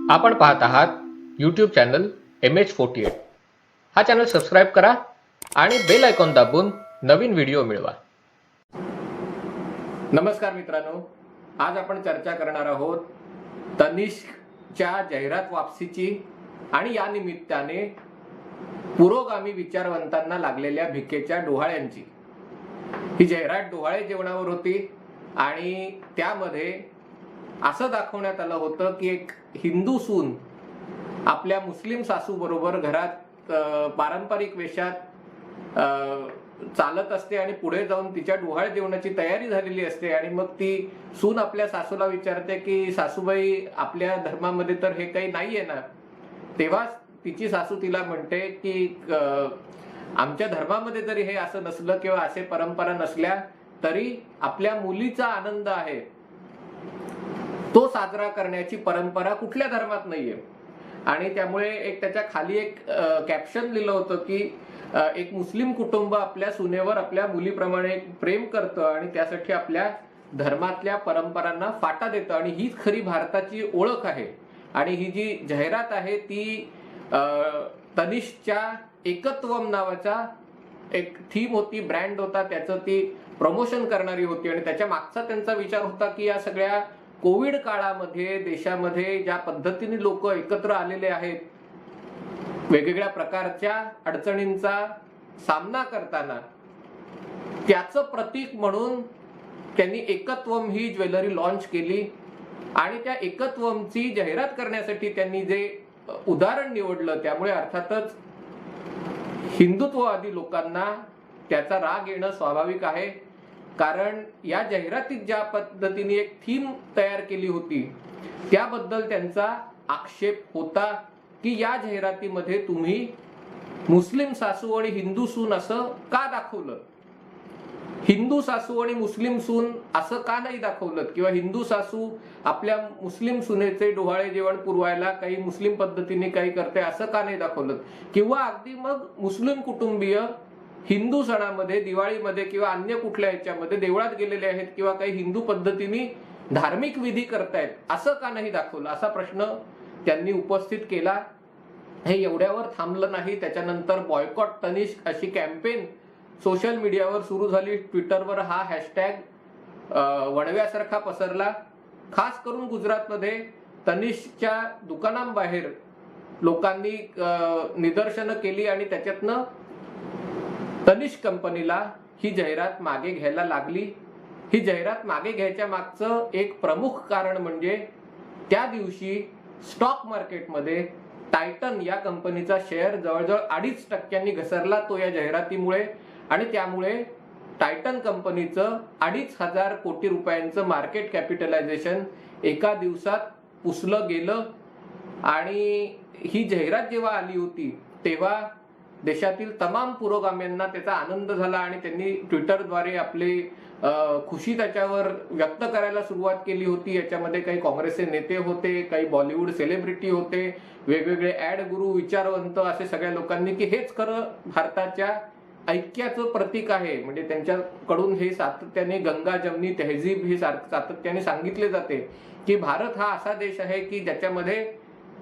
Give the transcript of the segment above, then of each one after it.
आपण पाहत आहात यूट्यूब चॅनल MH48. हा चॅनल सबस्क्राईब करा आणि बेल आयकॉन दाबून नवीन व्हिडिओ मिळवा. नमस्कार मित्रांनो, आज आपण चर्चा करणार आहोत तनिष्कच्या जाहिरात वापसीची आणि या निमित्ताने पुरोगामी विचारवंतांना लागलेल्या भिकेच्या डोहाळ्यांची. ही जाहिरात डोहाळे जेवणावर होती आणि त्यामध्ये असं दाखवण्यात आलं होतं की एक हिंदू सून आपल्या मुस्लिम सासू बरोबर घरात पारंपरिक वेशात चालत असते आणि पुढे जाऊन तिच्या डोहाळ जेवणाची तयारी झालेली असते आणि मग ती सून आपल्या सासूला विचारते की सासूबाई, आपल्या धर्मामध्ये तर हे काही नाहीये ना. तेव्हा तिची सासू तिला म्हणते की आमच्या धर्मामध्ये जरी हे असं नसलं किंवा असे परंपरा नसल्या तरी आपल्या मुलीचा आनंद आहे तो साजरा करण्याची परंपरा कुठल्या धर्मात नाहीये. आणि त्यामुळे एक त्याच्या खाली एक कॅप्शन लिहिलं होतं की एक मुस्लिम कुटुंब आपल्या सुनेवर आपल्या मुलीप्रमाणे प्रेम करतं आणि त्यासाठी आपल्या धर्मातल्या परंपरांना फाटा देतं आणि हीच खरी भारताची ओळख आहे. आणि ही जी जाहिरात आहे ती तनिष्कच्या एकत्वम नावाचा एक थीम होती, ब्रँड होता, त्याचं ती प्रमोशन करणारी होती. आणि त्याच्या मागचा त्यांचा विचार होता की या सगळ्या कोविड काळामध्ये देशामध्ये ज्या पद्धतीने लोक एकत्र आलेले आहेत, वेगवेगळ्या प्रकारच्या अडचणींचा सामना करताना त्याचं प्रतीक म्हणून त्यांनी एकत्वम ही ज्वेलरी लॉन्च केली. आणि त्या एकत्वमची जाहिरात करण्यासाठी त्यांनी जे उदाहरण निवडलं त्यामुळे अर्थातच हिंदुत्ववादी लोकांना त्याचा राग येणं स्वाभाविक आहे. कारण या जाहिरातीत ज्या पद्धतीने एक थीम तयार केली होती त्याबद्दल त्यांचा आक्षेप होता की या जाहिरातीमध्ये तुम्ही मुस्लिम सासू आणि हिंदू सून असं का दाखवलं, हिंदू सासू आणि मुस्लिम सून असं का नाही दाखवलं, किंवा हिंदू सासू आपल्या मुस्लिम सुनेचे डोहाळे जेवण पुरवायला काही मुस्लिम पद्धतीने काही करते असं का नाही दाखवलं, किंवा अगदी मग मुस्लिम कुटुंबीय हिंदू सणामध्ये, दिवाळीमध्ये किंवा अन्य कुठल्या ह्याच्यामध्ये देवळात गेलेले आहेत किंवा काही हिंदू पद्धतीने धार्मिक विधी करतायत असं का नाही दाखवलं, असा प्रश्न त्यांनी उपस्थित केला. हे एवढ्यावर थांबलं नाही. त्याच्यानंतर बॉयकॉट तनिष्क अशी कॅम्पेन सोशल मीडियावर सुरू झाली. ट्विटरवर हा हॅशटॅग वणव्यासारखा पसरला. खास करून गुजरातमध्ये तनिष्कच्या दुकानांबाहेर लोकांनी निदर्शनं केली आणि त्याच्यातनं तनिष्क कंपनीला ही जाहिरात मागे घ्यायला लागली. ही जाहिरात मागे घ्यायच्या मागचं एक प्रमुख कारण म्हणजे त्या दिवशी स्टॉक मार्केटमध्ये टायटन या कंपनीचा शेअर जवळजवळ 2.5% घसरला तो या जाहिरातीमुळे. आणि त्यामुळे टायटन कंपनीचं 2,500 कोटी रुपयांचं मार्केट कॅपिटलायझेशन एका दिवसात पुसलं गेलं. आणि ही जाहिरात जेव्हा आली होती तेव्हा देशातील तमाम पुरोगाम्यांना त्याचा आनंद झाला आणि त्यांनी ट्विटरद्वारे आपली खुशी त्याच्यावर व्यक्त करायला सुरुवात केली होती. याच्यामध्ये काही काँग्रेसचे नेते होते, काही बॉलिवूड सेलिब्रिटी होते, वेगवेगळे ऍड गुरु, विचारवंत, असे सगळ्या लोकांनी की हेच खरं भारताच्या ऐक्याचं प्रतीक आहे. म्हणजे त्यांच्याकडून हे सातत्याने गंगा जमनी तहजीब हे सातत्याने सांगितले जाते की भारत हा असा देश आहे की ज्याच्यामध्ये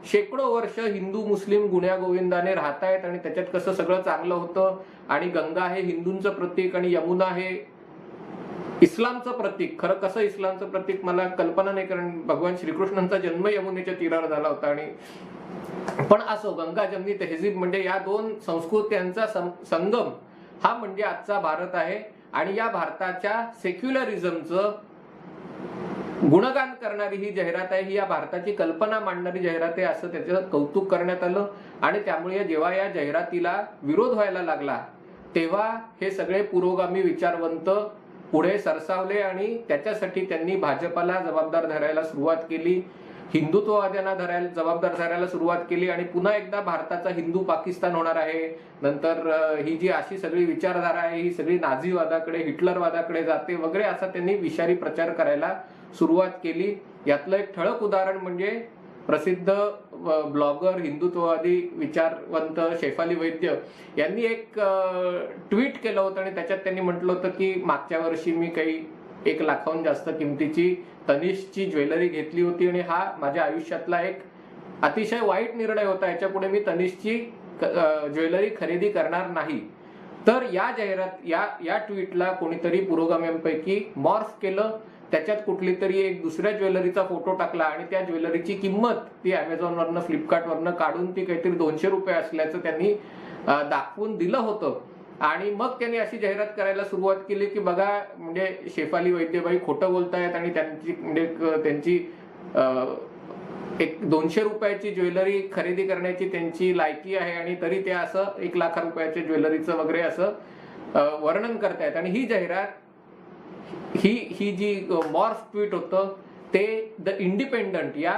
शेकडो वर्ष हिंदू मुस्लिम गुण्यागोविंदाने राहतायत आणि त्याच्यात कसं सगळं चांगलं होतं. आणि गंगा हे हिंदूंचं प्रतीक आणि यमुना हे इस्लामचं प्रतीक. खरं कसं इस्लामचं प्रतीक मला कल्पना नाही, कारण भगवान श्रीकृष्णांचा जन्म यमुनेच्या तीरावर झाला होता. आणि पण असो, गंगा जमनी तहजीब म्हणजे या दोन संस्कृत्यांचा संगम हा म्हणजे आजचा भारत आहे. आणि या भारताच्या सेक्युलरिझमचं गुणगान करणारी ही जाहिरात आहे, ही या भारताची कल्पना मांडणारी जाहिरात आहे असं त्याचं कौतुक करण्यात आलं. आणि त्यामुळे जेव्हा या जाहिरातीला विरोध व्हायला लागला तेव्हा हे सगळे पुरोगामी विचारवंत पुढे सरसावले आणि त्याच्यासाठी त्यांनी भाजपाला जबाबदार धरायला सुरुवात केली, हिंदुत्ववाद्यांना जबाबदार धरायला सुरुवात केली. आणि पुन्हा एकदा भारताचा हिंदू पाकिस्तान होणार आहे. नंतर ही जी अशी सगळी विचारधारा आहे ही सगळी नाझीवादाकडे, हिटलरवादाकडे जाते वगैरे असा त्यांनी विषारी प्रचार करायला सुरुवात केली. यातलं एक ठळक उदाहरण म्हणजे प्रसिद्ध ब्लॉगर, हिंदुत्ववादी विचारवंत शेफाली वैद्य यांनी एक ट्विट केलं होतं आणि त्याच्यात त्यांनी म्हटलं होतं की मागच्या वर्षी मी काही 1 लाखाहून जास्त किमतीची तनिष्कची ज्वेलरी घेतली होती आणि हा माझ्या आयुष्यातला एक अतिशय वाईट निर्णय होता, याच्या पुढे मी तनिष्कची ज्वेलरी खरेदी करणार नाही. तर या जाहिरात या ट्विटला कोणीतरी पुरोगाम्यांपैकी मॉर्फ केलं, त्याच्यात कुठली तरी एक दुसऱ्या ज्वेलरीचा फोटो टाकला आणि त्या ज्वेलरीची किंमत ती अमेझॉनवरनं फ्लिपकार्टवरनं काढून ती काहीतरी 200 रुपये असल्याचं त्यांनी दाखवून दिलं होतं. आणि मग त्यांनी अशी जाहिरात करायला सुरुवात केली की बघा म्हणजे शेफाली वैद्यबाई खोटं बोलतायत आणि त्यांची एक 200 रुपयाची ज्वेलरी खरेदी करण्याची त्यांची लायकी आहे आणि तरी ते असं 1 लाख रुपयाच्या ज्वेलरीचं वगैरे असं वर्णन करतायत. आणि ही जाहिरात ही जी मॉर्फ ट्वीट होतं ते द इंडिपेंडंट या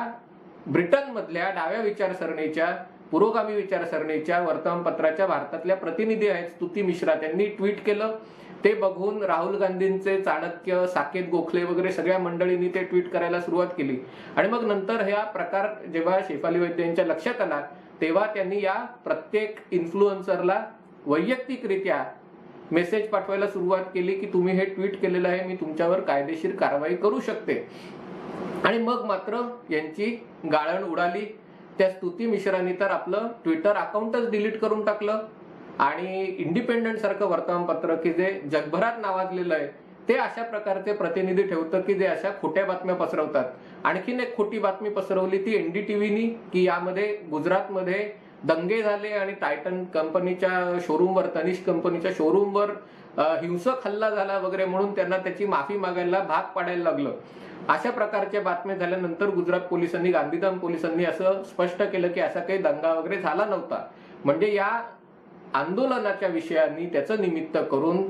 ब्रिटन मधल्या डाव्या विचारसरणीच्या पुरोगामी विचारसरणीच्या वर्तमानपत्राच्या भारतातल्या प्रतिनिधी आहेत स्तुती मिश्रा, त्यांनी ट्विट केलं. ते बघून राहुल गांधींचे चाणक्य, साकेत गोखले वगैरे सगळ्या मंडळींनी ते ट्विट करायला सुरुवात केली. आणि मग नंतर हा प्रकार जेव्हा शेफाली वैद्य यांच्या लक्षात आला तेव्हा त्यांनी या प्रत्येक इन्फ्लुएन्सरला वैयक्तिकरित्या मेसेज पाठवायला सुरुवात केली की तुम्ही हे ट्विट केलेलं आहे, मी तुमच्यावर कायदेशीर कारवाई करू शकते. आणि मग मात्र यांची गाळण उडाली. त्या स्तुती मिश्रांनी तर आपलं ट्विटर अकाउंटच डिलीट करून टाकलं. आणि इंडिपेंडंट सारखं वर्तमानपत्र की जे जगभरात नावाजलेलं आहे ते अशा प्रकारचे प्रतिनिधी ठेवतं की जे अशा खोट्या बातम्या पसरवतात. आणखीन एक खोटी बातमी पसरवली ती NDTVनी की यामध्ये गुजरातमध्ये दंगे झाले आणि टायटन कंपनीच्या शोरूमवर, तनिष्क कंपनीच्या शोरूमवर हिंसक हल्ला झाला वगैरे म्हणून त्यांना त्याची माफी मागायला भाग पाडायला लागलं. अशा प्रकारच्या बातम्या झाल्यानंतर गुजरात पोलिसांनी, गांधीधाम पोलिसांनी असं स्पष्ट केलं की असा काही दंगा वगैरे झाला नव्हता. म्हणजे या आंदोलनाच्या विषयांनी त्याचं निमित्त करून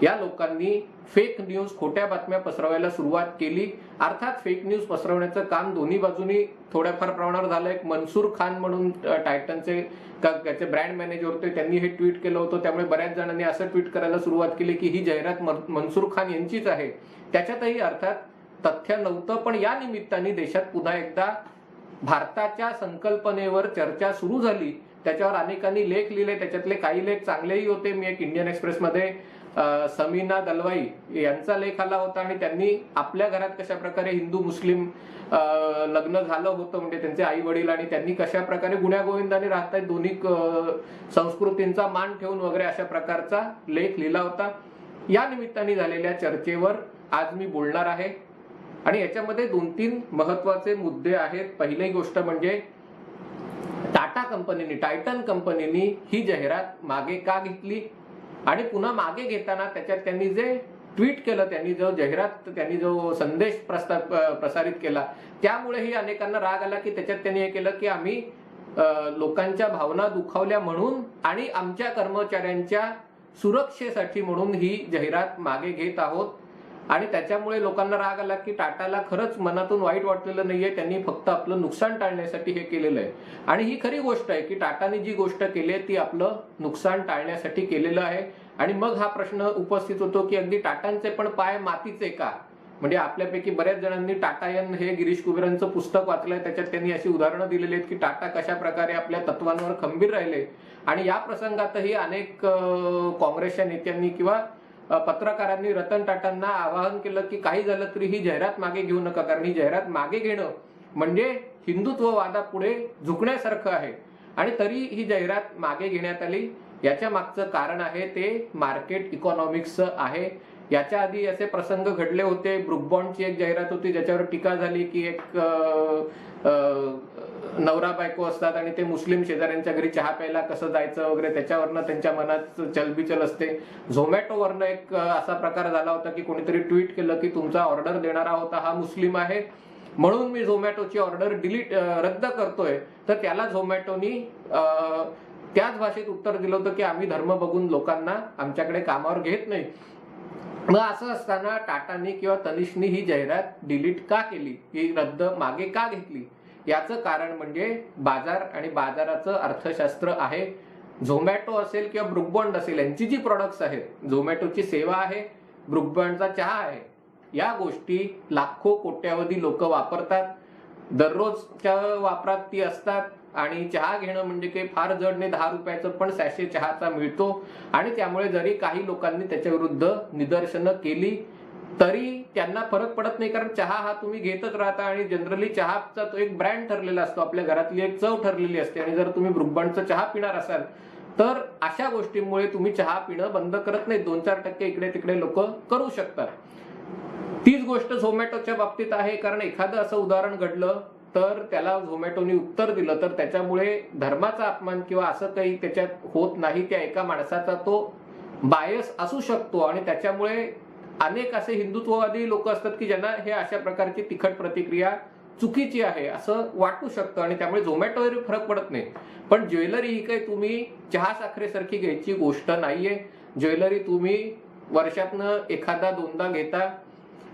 या लोकांनी फेक न्यूज, खोट्या बातम्या पसरवायला सुरुवात केली. अर्थात फेक न्यूज पसरवण्याचं काम दोन्ही बाजूनी थोड्याफार प्रमाणावर झालं. एक मनसूर खान म्हणून टायटनचे त्याचे ब्रँड मॅनेजर होते, त्यांनी हे ट्विट केलं होतं. त्यामुळे बऱ्याच जणांनी असं ट्विट करायला सुरुवात केली की ही जाहिरात मनसूर खान यांचीच आहे. त्याच्यातही अर्थात तथ्य नव्हतं. पण या निमित्ताने देशात पुन्हा एकदा भारताच्या संकल्पनेवर चर्चा सुरू झाली. त्याच्यावर अनेकांनी लेख लिहिले, त्याच्यातले काही लेख चांगलेही होते. मी एक इंडियन एक्सप्रेसमध्ये समीना दलवाई यांचा लेख आला होता आणि त्यांनी आपल्या घरात कशा प्रकारे हिंदू मुस्लिम लग्न झालं होतं, म्हणजे त्यांचे आई वडील, आणि त्यांनी कशा प्रकारे गुण्यागोविंदाने राहतात दोन्ही संस्कृतींचा मान ठेवून वगैरे अशा प्रकारचा लेख लिहिला होता. या निमित्ताने झालेल्या चर्चेवर आज मी बोलणार आहे. आणि याच्यामध्ये 2-3 महत्वाचे मुद्दे आहेत. पहिली गोष्ट म्हणजे टाटा कंपनीने, टायटन कंपनीने ही जाहिरात मागे का घेतली आणि पुन्हा मागे घेताना त्याच्यात त्यांनी जे ट्विट केलं, त्यांनी जो संदेश प्रसारित केला, त्यामुळेही अनेकांना राग आला की त्याच्यात त्यांनी हे केलं की आम्ही लोकांच्या भावना दुखावल्या म्हणून आणि आमच्या कर्मचाऱ्यांच्या सुरक्षेसाठी म्हणून ही जाहिरात मागे घेत आहोत. आणि त्याच्यामुळे लोकांना राग आला की टाटाला खरंच मनातून वाईट वाटलेलं नाहीये, त्यांनी फक्त आपलं नुकसान टाळण्यासाठी हे केलेलं आहे. आणि ही खरी गोष्ट आहे की टाटाने जी गोष्ट केली आहे ती आपलं नुकसान टाळण्यासाठी केलेलं आहे. आणि मग हा प्रश्न उपस्थित होतो की अगदी टाटांचे पण पाय मातीचे का? म्हणजे आपल्यापैकी बऱ्याच जणांनी टाटायन हे गिरीश कुबेरांचं पुस्तक वाचलंय, त्याच्यात त्यांनी अशी उदाहरणं दिलेली आहेत की टाटा कशा प्रकारे आपल्या तत्वांवर खंबीर राहिले. आणि या प्रसंगातही अनेक काँग्रेसच्या नेत्यांनी किंवा पत्रकारांनी रतन टाटांना आवाहन केलं की काही झालं तरी ही जाहिरात मागे घेऊ नका, कारण ही जाहिरात मागे घेणं म्हणजे हिंदुत्ववादापुढे झुकण्यासारखं आहे. आणि तरी ही जाहिरात मागे घेण्यात आली. याच्या मागचं कारण आहे ते मार्केट इकॉनॉमिक्सचं आहे. याच्या आधी असे प्रसंग घडले होते. ब्रुक बॉन्डची एक जाहिरात होती ज्याच्यावर टीका झाली की एक नवरा बायको असतात आणि ते मुस्लिम शेजाऱ्यांच्या घरी चहा प्यायला कसं जायचं वगैरे, त्याच्यावरनं त्यांच्या मनात चलबिचल असते. झोमॅटोवरनं एक असा प्रकार झाला होता की कोणीतरी ट्विट केलं की तुमचा ऑर्डर देणारा होता हा मुस्लिम आहे म्हणून मी झोमॅटोची ऑर्डर रद्द करतोय. तर त्याला झोमॅटोनी त्याच भाषेत उत्तर दिलं होतं की आम्ही धर्म बघून लोकांना आमच्याकडे कामावर घेत नाही. मग असं असताना टाटानी किंवा तनिष्कनी ही जाहिरात डिलीट का केली, ही रद्द मागे का घेतली? याचं कारण म्हणजे बाजार आणि बाजाराचं अर्थशास्त्र आहे. झोमॅटो असेल किंवा ब्रुक बॉन्ड असेल यांची जी प्रोडक्ट्स आहेत, झोमॅटोची सेवा आहे, ब्रुक बॉन्डचा चहा आहे, या गोष्टी लाखो कोट्यावधी लोक वापरतात, दररोजच्या वापरात ती असतात. आणि चहा घेणं म्हणजे काही फार जड नाही, 10 रुपयाचं पण सॅशे चहाचा मिळतो. आणि त्यामुळे जरी काही लोकांनी त्याच्या विरुद्ध निदर्शनं केली तरी त्यांना फरक पडत नाही, कारण चहा हा तुम्ही घेतच राहता आणि जनरली चहाचा तो एक ब्रँड ठरलेला असतो, आपल्या घरातली एक चव ठरलेली असते. आणि जर तुम्ही ब्रुगबॉन्डचा चहा पिणार असाल तर अशा गोष्टींमुळे तुम्ही चहा पिणं बंद करत नाही. 2-4% इकडे तिकडे लोक करू शकतात. तीच गोष्ट झोमॅटोच्या बाबतीत आहे, कारण एखादं असं उदाहरण घडलं तर त्याला झोमॅटोनी उत्तर दिलं तर त्याच्यामुळे धर्माचा अपमान किंवा असं काही त्याच्यात होत नाही. त्या एका माणसाचा तो बायस असू शकतो आणि त्याच्यामुळे अनेक असे हिंदुत्ववादी लोक असतात की ज्यांना हे अशा प्रकारची तिखट प्रतिक्रिया चुकीची आहे असं वाटू शकतं आणि त्यामुळे झोमॅटोवर फरक पडत नाही. पण ज्वेलरी ही काही तुम्ही चहा साखरेसारखी घ्यायची गोष्ट नाहीये. ज्वेलरी तुम्ही वर्षातनं एखादा दोनदा घेता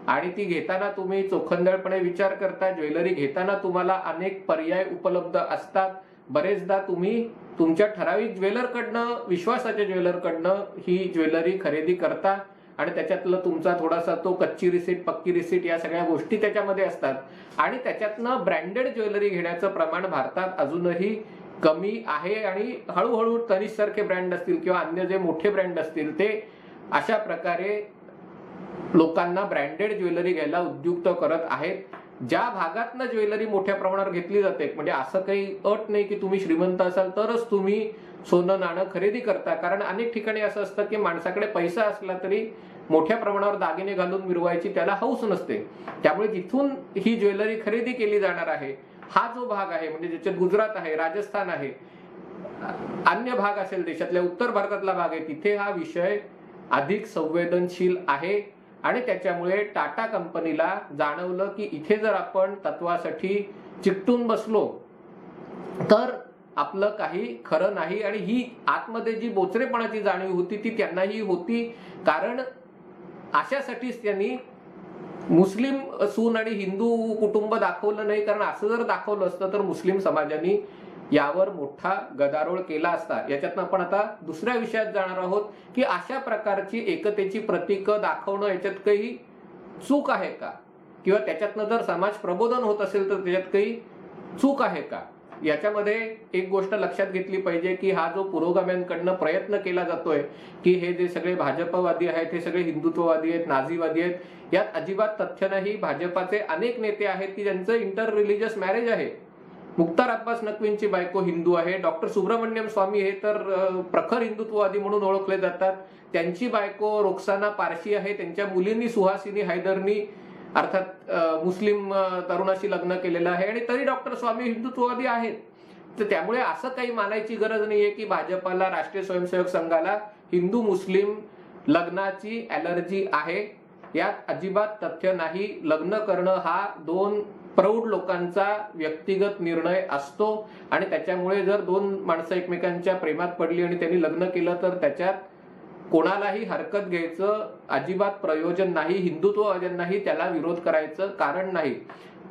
आणि ती घेताना तुम्ही चोखंदळपणे विचार करता. ज्वेलरी घेताना तुम्हाला अनेक पर्याय उपलब्ध असतात. बरेचदा तुम्ही तुमच्या ठराविक ज्वेलरकडनं, विश्वासाच्या ज्वेलरकडनं ही ज्वेलरी खरेदी करता आणि त्याच्यातलं तुमचा थोडासा तो कच्ची रिसीट, पक्की रिसीट या सगळ्या गोष्टी त्याच्यामध्ये असतात आणि त्याच्यातनं ब्रँडेड ज्वेलरी घेण्याचं प्रमाण भारतात अजूनही कमी आहे. आणि हळूहळू तनिष्क सारखे ब्रँड असतील किंवा अन्य जे मोठे ब्रँड असतील ते अशा प्रकारे लोकांना ब्रँडेड ज्वेलरी घ्यायला उद्युक्त करत आहेत. ज्या भागातनं ज्वेलरी मोठ्या प्रमाणावर घेतली जाते, म्हणजे असं काही अट नाही की तुम्ही श्रीमंत असाल तरच तुम्ही सोनं नाणं खरेदी करता, कारण अनेक ठिकाणी असं असतं की माणसाकडे पैसा असला तरी मोठ्या प्रमाणावर दागिने घालून मिरवायची त्याला हौस नसते. त्यामुळे जिथून ही ज्वेलरी खरेदी केली जाणार आहे हा जो भाग आहे, म्हणजे ज्याच्यात गुजरात आहे, राजस्थान आहे, अन्य भाग असेल देशातल्या उत्तर भारतातला भाग आहे, तिथे हा विषय अधिक संवेदनशील आहे. आणि त्याच्यामुळे टाटा कंपनीला जाणवलं की इथे जर आपण तत्वासाठी चिकटून बसलो तर आपलं काही खरं नाही. आणि ही आतमध्ये जी बोचरेपणाची जाणीव होती ती त्यांनाही होती, कारण अशासाठीच त्यांनी मुस्लिम सून आणि हिंदू कुटुंब दाखवलं नाही, कारण असं जर दाखवलं असतं तर मुस्लिम समाजाने यावर मोठा गदारोळ केला असता. याच्यातनं आपण आता दुसऱ्या विषयात जाणार आहोत की अशा प्रकारची एकतेची प्रतीकं दाखवणं याच्यात काही चूक आहे का, किंवा त्याच्यातनं जर समाज प्रबोधन होत असेल तर त्याच्यात काही चूक आहे का. याच्यामध्ये एक गोष्ट लक्षात घेतली पाहिजे की हा जो पुरोगाम्यांकडनं प्रयत्न केला जातोय की हे जे सगळे भाजपवादी आहेत हे सगळे हिंदुत्ववादी आहेत, नाझीवादी आहेत, यात अजिबात तथ्य नाही. भाजपाचे अनेक नेते आहेत की ज्यांचं इंटर रिलिजियस मॅरेज आहे. मुख्तार अब्बास नक्वींची बायको हिंदू आहे. डॉक्टर सुब्रमण्यम स्वामी हे तर प्रखर हिंदुत्ववादी म्हणून ओळखले जातात. त्यांची बायको रोक्साना पारशी आहे. त्यांच्या मुलींनी सुहासिनी हैदरनी अर्थात मुस्लिम तरुणाशी लग्न केलेलं आहे आणि तरी डॉक्टर स्वामी हिंदुत्ववादी आहेत. तर त्यामुळे असं काही मानायची गरज नाहीये की भाजपाला, राष्ट्रीय स्वयंसेवक संघाला हिंदू मुस्लिम लग्नाची ॲलर्जी आहे. यात अजिबात तथ्य नाही. लग्न करणं हा दोन प्रौढ लोकांचा व्यक्तिगत निर्णय असतो आणि त्याच्यामुळे जर दोन माणसं एकमेकांच्या प्रेमात पडली आणि त्यांनी लग्न केलं तर त्याच्यात कोणालाही हरकत घ्यायचं अजिबात प्रयोजन नाही. हिंदुत्ववाद्यांनाही त्याला विरोध करायचं कारण नाही.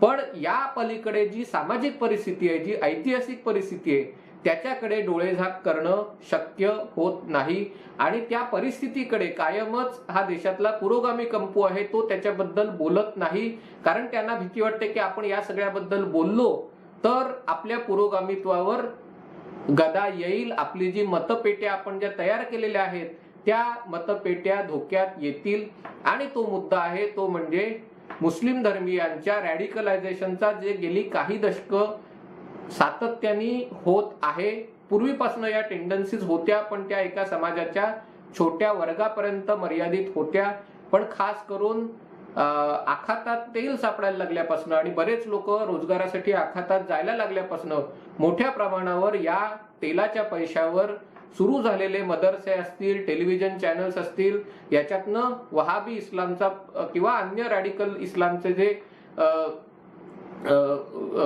पण या पलीकडे जी सामाजिक परिस्थिती आहे, जी ऐतिहासिक परिस्थिती आहे, त्याच्याकडे डोळेझाक करणं शक्य होत नाही. आणि त्या परिस्थितीकडे कायमच हा देशातला पुरोगामी कंपू आहे तो त्याच्याबद्दल बोलत नाही, कारण त्यांना भीती वाटते की आपण या सगळ्याबद्दल बोललो तर आपल्या पुरोगामित्वावर गदा येईल. आपली जी मतपेट्या आपण ज्या तयार केलेल्या आहेत त्या मतपेट्या धोक्यात येतील. आणि तो मुद्दा आहे तो म्हणजे मुस्लिम धर्मीयांच्या रॅडिकलायझेशनचा, जे गेली काही दशकं सातत्याने होत आहे. पूर्वीपासून या टेंडन्सीज होत्या पण त्या एका समाजाच्या छोट्या वर्गापर्यंत मर्यादित होत्या. पण खास करून आखातात तेल सापडायला लागल्यापासून आणि बरेच लोक रोजगारासाठी आखातात जायला लागल्यापासून मोठ्या प्रमाणावर या तेलाच्या पैशावर सुरू झालेले मदरसे असतील, टेलिव्हिजन चॅनल्स असतील, याच्यातनं वहाबी इस्लामचा किंवा अन्य रॅडिकल इस्लामचे जे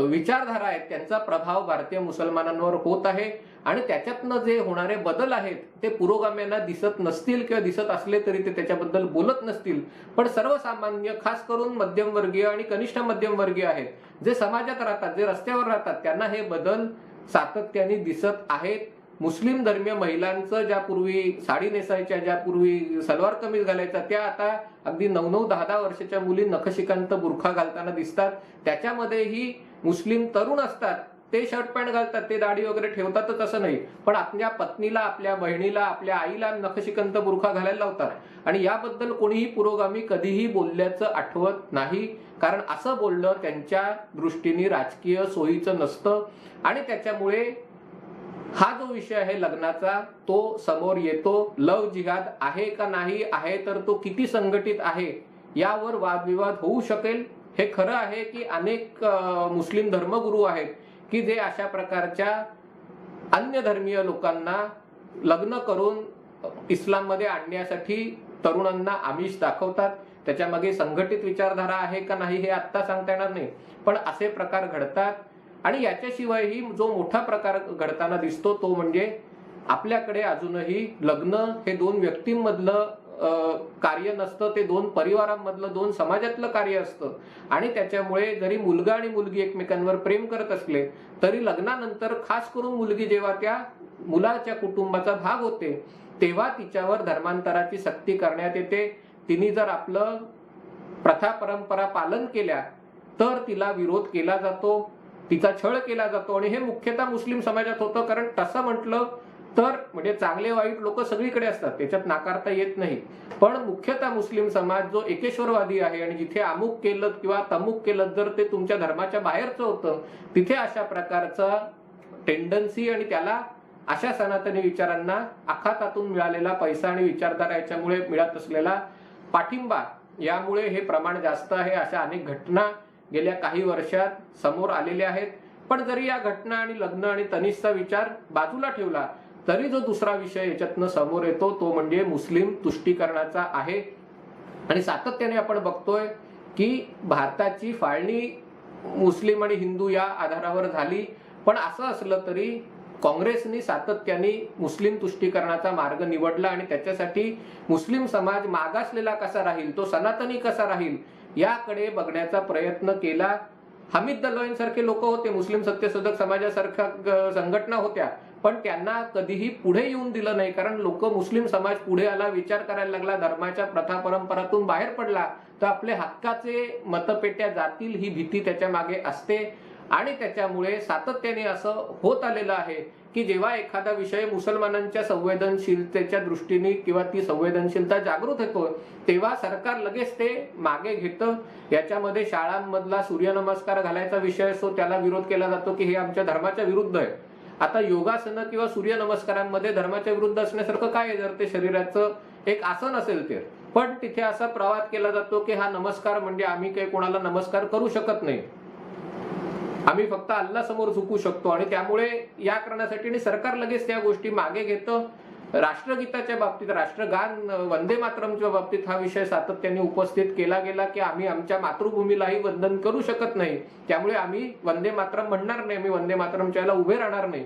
विचारधारा आहेत त्यांचा प्रभाव भारतीय मुसलमानांवर होत आहे. आणि त्याच्यातनं जे होणारे बदल आहेत ते पुरोगाम्यांना दिसत नसतील किंवा दिसत असले तरी ते त्याच्याबद्दल बोलत नसतील. पण सर्वसामान्य, खास करून मध्यमवर्गीय आणि कनिष्ठ मध्यमवर्गीय आहेत, जे समाजात राहतात, जे रस्त्यावर राहतात, त्यांना हे बदल सातत्याने दिसत आहेत. मुस्लिम धर्मीय महिलांचं ज्यापूर्वी साडी नेसायच्या, ज्यापूर्वी सलवार कमीज घालायच्या, त्या आता अगदी 9-9, 10-10 वर्षाच्या मुली नखशिकांत बुरखा घालताना दिसतात. त्याच्यामध्येही मुस्लिम तरुण असतात ते शर्ट पॅन्ट घालतात, ते दाढी वगैरे ठेवतातच असं नाही, पण आपल्या पत्नीला, आपल्या बहिणीला, आपल्या आईला नखशिकंत बुरखा घालायला लावतात आणि याबद्दल कोणीही पुरोगामी कधीही बोलल्याचं आठवत नाही, कारण असं बोलणं त्यांच्या दृष्टीने राजकीय सोयीचं नसतं आणि त्याच्यामुळे हा जो विषय आहे लग्नाचा तो समोर येतो. लव जिहाद आहे का नाही आहे, तर तो किती संघटित आहे यावर वादविवाद होऊ शकेल. हे खरं आहे की अनेक मुस्लिम धर्मगुरू आहेत की जे अशा प्रकारच्या अन्य धर्मीय लोकांना लग्न करून इस्लाममध्ये आणण्यासाठी तरुणांना आमिष दाखवतात. त्याच्यामागे संघटित विचारधारा आहे का नाही हे आत्ता सांगता येणार नाही, पण असे प्रकार घडतात. आणि याच्याशिवायही जो मोठा प्रकार घडताना दिसतो तो म्हणजे आपल्याकडे अजूनही लग्न हे दोन व्यक्तींमधलं कार्य नसतं, ते दोन परिवारांमधलं, दोन समाजातलं कार्य असतं. आणि त्याच्यामुळे जरी मुलगा आणि मुलगी एकमेकांवर प्रेम करत असले तरी लग्नानंतर खास करून मुलगी जेव्हा त्या मुलाच्या कुटुंबाचा भाग होते तेव्हा तिच्यावर धर्मांतराची सक्ती करण्यात येते. तिने जर आपलं प्रथा परंपरा पालन केल्या तर तिला विरोध केला जातो, तिचा छळ केला जातो. आणि हे मुख्यतः मुस्लिम समाजात होतं, कारण तसं म्हटलं तर म्हणजे चांगले वाईट लोक सगळीकडे असतात, त्याच्यात नाकारता येत नाही, पण मुख्यतः मुस्लिम समाज जो एकेश्वरवादी आहे आणि जिथे अमुक केलं किंवा तमुक केलं जर ते तुमच्या धर्माच्या बाहेरचं होतं तिथे अशा प्रकारचा टेंडन्सी आणि त्याला अशा सनातनी विचारांना आखातातून मिळालेला पैसा आणि विचारधारा याच्यामुळे मिळत असलेला पाठिंबा यामुळे हे प्रमाण जास्त आहे. अशा अनेक घटना गेल्या काही वर्षात समोर आलेल्या आहेत. पण जरी या घटना आणि लग्न आणि तनिषचा विचार बाजूला ठेवला तरी जो दुसरा विषय याच्यातनं समोर येतो तो म्हणजे मुस्लिम तुष्टीकरणाचा आहे. आणि सातत्याने आपण बघतोय की भारताची फाळणी मुस्लिम आणि हिंदू या आधारावर झाली, पण असं असलं तरी काँग्रेसने सातत्याने मुस्लिम तुष्टीकरणाचा मार्ग निवडला आणि त्याच्यासाठी मुस्लिम समाज मागासलेला कसा राहील, तो सनातनी कसा राहील याकडे बघण्याचा प्रयत्न केला. हमीद दलवाई सारखे लोक होते, मुस्लिम सत्यशोधक समाजासारख्या संघटना होत्या, पण त्यांना कधीही पुढे येऊन दिलं नाही, कारण लोक मुस्लिम समाज पुढे आला, विचार करायला लागला, धर्माच्या प्रथा परंपरातून बाहेर पडला तर आपले हक्काचे मतपेट्या जातील ही भीती त्याच्या मागे असते. आणि त्याच्यामुळे सातत्याने असं होत आलेलं आहे की जेव्हा एखादा विषय मुसलमानांच्या संवेदनशीलतेच्या दृष्टीने किंवा ती संवेदनशीलता जागृत होतो तेव्हा सरकार लगेच ते मागे घेतं. याच्यामध्ये शाळांमधला सूर्यनमस्कार घालायचा विषय असतो, त्याला विरोध केला जातो की हे आमच्या धर्माच्या विरुद्ध आहे. आता योगासनं किंवा सूर्यनमस्कारांमध्ये धर्माच्या विरुद्ध असण्यासारखं काय आहे जर ते शरीराचं एक आसन असेल तर, पण तिथे असा प्रवाद केला जातो की हा नमस्कार म्हणजे आम्ही काही कोणाला नमस्कार करू शकत नाही, आम्ही फक्त अल्लाह समोर झुकू शकतो. आणि त्यामुळे या करण्यासाठी सरकार लगेच त्या गोष्टी मागे घेतं. राष्ट्रगीताच्या बाबतीत, राष्ट्रगान वंदे मातरमच्या बाबतीत हा विषय सातत्याने उपस्थित केला गेला की आम्ही आमच्या मातृभूमीलाही वंदन करू शकत नाही, त्यामुळे आम्ही वंदे मातरम म्हणणार नाही, आम्ही वंदे मातरमच्या याला उभे राहणार नाही,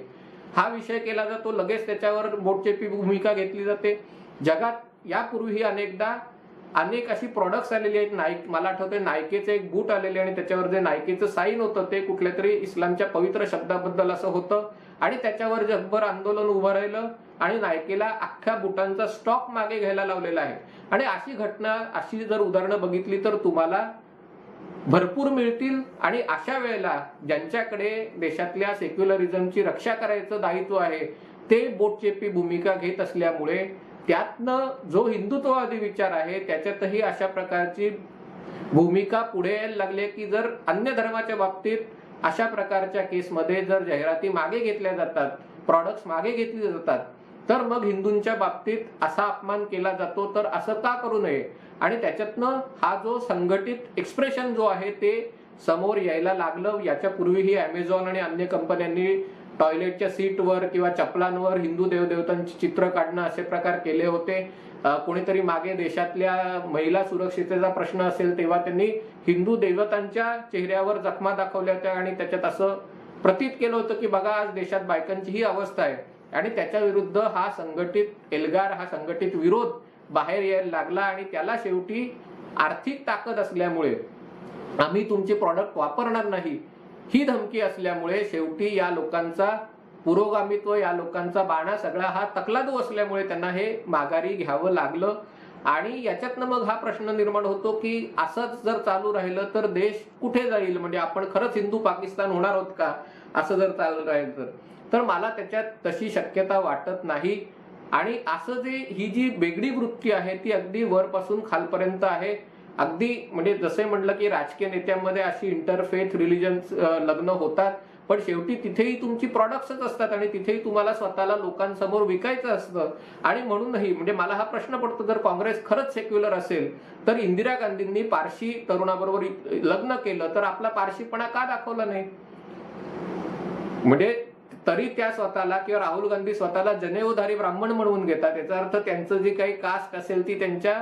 हा विषय केला जातो. लगेच त्याच्यावर बोटचेपी भूमिका घेतली जाते. जगात यापूर्वीही अनेकदा अनेक अशी प्रॉडक्ट्स आलेली आहेत. नाईक, मला आठवतंय नायकेचे एक बूट आलेले आणि त्याच्यावर जे नायकेचं साईन होतं ते कुठल्या तरी इस्लामच्या पवित्र शब्दाबद्दल असं होतं आणि त्याच्यावर जगभर आंदोलन उभं राहिलं आणि नायकेला अख्ख्या बुटांचा स्टॉक मागे घ्यायला लावलेला आहे. आणि अशी घटना, अशी जर उदाहरणं बघितली तर तुम्हाला भरपूर मिळतील. आणि अशा वेळेला ज्यांच्याकडे देशातल्या सेक्युलरिझमची रक्षा करायचं दायित्व आहे ते बोटचेपी भूमिका घेत असल्यामुळे त्यातनं जो हिंदुत्ववादी विचार आहे त्याच्यातही अशा प्रकारची भूमिका पुढे यायला लागले की जर अन्य धर्माच्या बाबतीत अशा प्रकारच्या केसमध्ये जर जाहिराती मागे घेतल्या जातात, प्रॉडक्ट्स मागे घेतले जातात, तर मग हिंदूंच्या बाबतीत असा अपमान केला जातो, तर असं का करू नये. आणि त्याच्यातनं हा जो संघटित एक्सप्रेशन जो आहे ते समोर यायला लागलं. याच्या पूर्वीही अमेझॉन आणि अन्य कंपन्यांनी टॉयलेटच्या सीटवर किंवा चपलांवर हिंदू देवदेवतांची चित्र काढणं असे प्रकार केले होते. कोणीतरी मागे देशातल्या महिला सुरक्षिततेचा प्रश्न असेल तेव्हा त्यांनी हिंदू देवतांच्या चेहऱ्यावर जखमा दाखवल्या होत्या आणि त्याच्यात असं प्रतीत केलं होतं की बघा आज देशात बायकांची ही अवस्था आहे. आणि त्याच्या विरुद्ध हा संघटित एल्गार, हा संघटित विरोध बाहेर यायला लागला आणि त्याला शेवटी आर्थिक ताकद असल्यामुळे आम्ही तुमचे प्रॉडक्ट वापरणार नाही ही धमकी असल्यामुळे शेवटी या लोकांचा पुरोगामित्व, या लोकांचा बाणा सगळा हा तकलादू असल्यामुळे त्यांना हे माघारी घ्यावं लागलं. आणि याच्यातनं मग हा प्रश्न निर्माण होतो की असंच जर चालू राहिलं तर देश कुठे जाईल, म्हणजे आपण खरंच हिंदू पाकिस्तान होणार आहोत का. असं जर चालत राहील तर मला त्याच्यात तशी शक्यता वाटत नाही. आणि असं जे ही जी वेगळी वृत्ती आहे ती अगदी वरपासून खालपर्यंत आहे. अगदी म्हणजे जसे म्हटलं की राजकीय नेत्यांमध्ये अशी इंटरफेथ रिलिजन लग्न होतात, पण शेवटी तिथेही तुमची प्रॉडक्ट्सच असतात आणि तिथेही तुम्हाला स्वतःला लोकांसमोर विकायचं असतं. आणि म्हणूनही म्हणजे मला हा प्रश्न पडतो, जर काँग्रेस खरंच सेक्युलर असेल तर इंदिरा गांधींनी पारशी तरुणाबरोबर लग्न केलं तर आपला पारशीपणा का दाखवला नाही? म्हणजे तरी त्या स्वतःला किंवा राहुल गांधी स्वतःला जनेऊधारी ब्राह्मण म्हणून घेतात. याचा अर्थ त्यांचं जी काही कास्ट असेल ती त्यांच्या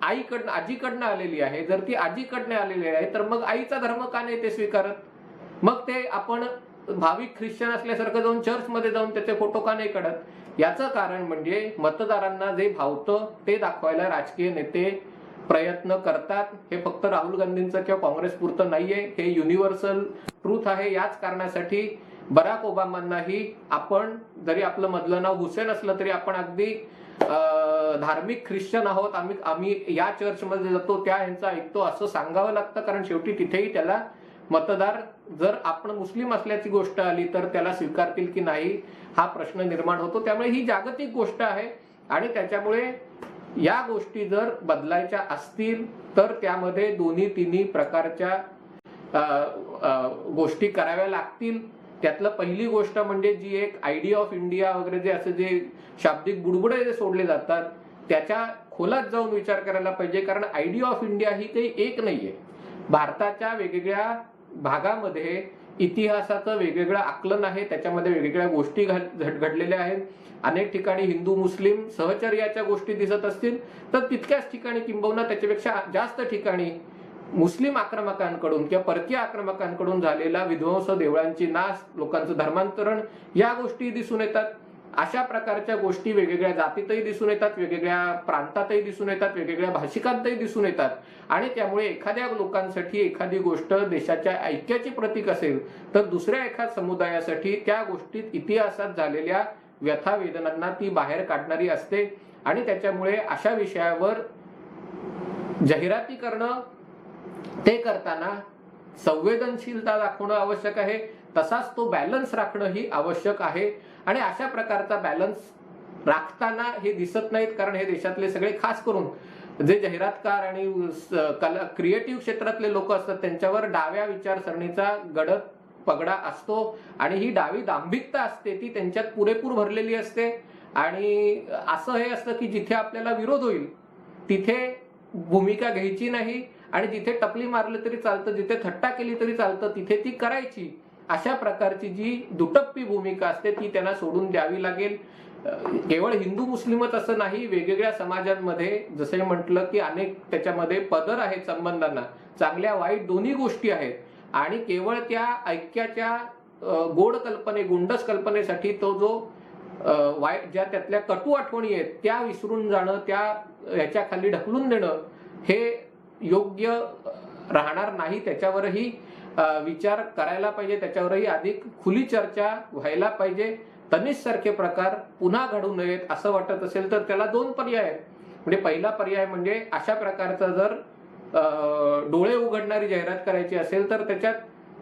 आईकडनं आजीकडनं आलेली आहे. जर ती आजीकडनं आलेली आहे तर मग आईचा धर्म का नाही ते स्वीकारत? मग ते आपण भाविक ख्रिश्चन असल्यासारखं जाऊन चर्चमध्ये जाऊन त्याचे फोटो का नाही काढत? याचं कारण म्हणजे मतदारांना जे भावतं ते दाखवायला राजकीय नेते प्रयत्न करतात. हे फक्त राहुल गांधींचं किंवा काँग्रेस पुरतं नाहीये, हे युनिव्हर्सल ट्रूथ आहे. याच कारणासाठी बराक ओबामांनाही आपण, जरी आपलं मधलं नाव हुसेन असलं तरी आपण अगदी धार्मिक ख्रिश्चन आहोत, आम्ही या चर्चमध्ये जातो, त्या यांचा ऐकतो असं सांगावं लागतं. कारण शेवटी तिथेही त्याला मतदार, जर आपण मुस्लिम असल्याची गोष्ट आली तर त्याला स्वीकारतील की नाही हा प्रश्न निर्माण होतो. त्यामुळे ही जागतिक गोष्ट आहे आणि त्याच्यामुळे या गोष्टी जर बदलायच्या असतील तर त्यामध्ये दोन्ही तिन्ही प्रकारच्या गोष्टी कराव्या लागतील. त्यातलं पहिली गोष्ट म्हणजे जी एक आयडिया ऑफ इंडिया वगैरे जे असे जे शाब्दिक बुडबुडे जे सोडले जातात त्याच्या खोलात जाऊन विचार करायला पाहिजे. कारण आयडिया ऑफ इंडिया ही काही एक नाहीये. भारताच्या वेगवेगळ्या भागामध्ये इतिहासाचं वेगवेगळं आकलन आहे, त्याच्यामध्ये वेगवेगळ्या गोष्टी घडलेल्या आहेत. अनेक ठिकाणी हिंदू मुस्लिम सहचर्याच्या गोष्टी दिसत असतील तर तितक्याच ठिकाणी किंबहुना त्याच्यापेक्षा जास्त ठिकाणी मुस्लिम आक्रमकांकडून किंवा परकीय आक्रमकांकडून झालेला विध्वंस, देवळांची नाश, लोकांचं धर्मांतरण या गोष्टी दिसून येतात. अशा प्रकारच्या गोष्टी वेगवेगळ्या जातीतही दिसून येतात, वेगवेगळ्या प्रांतातही दिसून येतात, वेगवेगळ्या भाषिकांतही दिसून येतात. आणि त्यामुळे एखाद्या लोकांसाठी एखादी गोष्ट देशाच्या ऐक्याची प्रतीक असेल तर दुसऱ्या एखाद्या समुदायासाठी त्या गोष्टीत इतिहासात झालेल्या व्यथा वेदनांना ती बाहेर काढणारी असते. आणि त्याच्यामुळे अशा विषयावर जाहिराती करणं, ते करताना संवेदनशीलता दाखवणं आवश्यक आहे, तसाच तो बॅलन्स राखणं ही आवश्यक आहे. आणि अशा प्रकारचा बॅलन्स राखताना हे दिसत नाहीत, कारण हे देशातले सगळे खास करून जे जाहिरातकार आणि क्रिएटिव्ह क्षेत्रातले लोक असतात त्यांच्यावर डाव्या विचारसरणीचा गडद पगडा असतो आणि ही डावी दांभिकता असते ती त्यांच्यात पुरेपूर भरलेली असते. आणि असं हे असतं की जिथे आपल्याला विरोध होईल तिथे भूमिका घ्यायची नाही आणि जिथे टपली मारली तरी चालतं, जिथे थट्टा केली तरी चालतं तिथे ती करायची. अशा प्रकारची जी दुटप्पी भूमिका असते ती त्यांना सोडून द्यावी लागेल. केवळ हिंदू मुस्लिमच असं नाही, वेगवेगळ्या समाजांमध्ये जसं म्हटलं की अनेक त्याच्यामध्ये पदर आहेत संबंधांना, चांगल्या वाईट दोन्ही गोष्टी आहेत. आणि केवळ त्या ऐक्याच्या गोड गोंडस कल्पनेसाठी तो जो वाईट ज्या त्यातल्या कटू आठवणी आहेत त्या विसरून जाणं, त्या ह्याच्या खाली ढकलून देणं हे योग्य राहणार नाही. त्याच्यावरही विचार करायला पाहिजे, त्याच्यावरही अधिक खुली चर्चा व्हायला पाहिजे. तनिष सारखे प्रकार पुन्हा घडू नयेत असं वाटत असेल तर त्याला दोन पर्याय आहेत. म्हणजे पहिला पर्याय म्हणजे अशा प्रकारचा जर डोळे उघडणारी जाहिरात करायची असेल तर त्याच्यात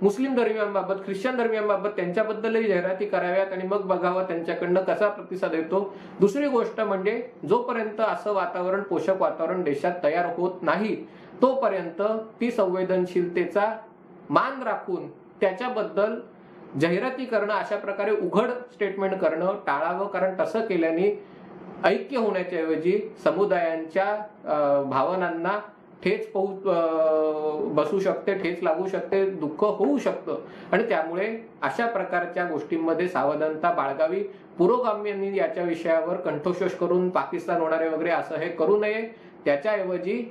मुस्लिम धर्मियांबाबत, ख्रिश्चन धर्मियांबाबत त्यांच्याबद्दलही जाहिराती कराव्यात आणि मग बघावं त्यांच्याकडनं कसा प्रतिसाद येतो. दुसरी गोष्ट म्हणजे जोपर्यंत असं वातावरण, पोषक वातावरण देशात तयार होत नाही तोपर्यंत ती संवेदनशीलतेचा मान राखून त्याच्याबद्दल जाहिराती करणं, अशा प्रकारे उघड स्टेटमेंट करणं टाळावं. कारण तसं केल्याने ऐक्य होण्याच्या ऐवजी समुदायांच्या भावनांना ठेच बसू शकते, ठेच लागू शकते, दुःख होऊ शकतं. आणि त्यामुळे अशा प्रकारच्या गोष्टींमध्ये सावधानता बाळगावी. पुरोगाम्यांनी याच्या विषयावर कंठोशोष करून पाकिस्तान होणारे वगैरे असं हे करू नये. त्याच्याऐवजी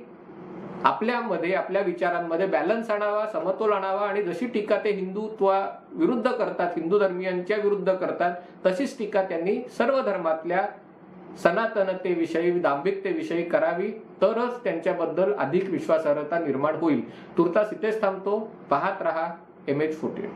आपल्यामध्ये, आपल्या विचारांमध्ये बॅलन्स आणावा, समतोल आणावा. आणि जशी टीका ते हिंदुत्वा विरुद्ध करतात, हिंदू धर्मियांच्या विरुद्ध करतात, तशीच टीका त्यांनी सर्व धर्मातल्या सनातनतेविषयी, दांभिकतेविषयी करावी. तरच त्यांच्याबद्दल अधिक विश्वासार्हता निर्माण होईल. तुर्तास इथेच थांबतो. पाहत रहा MH14.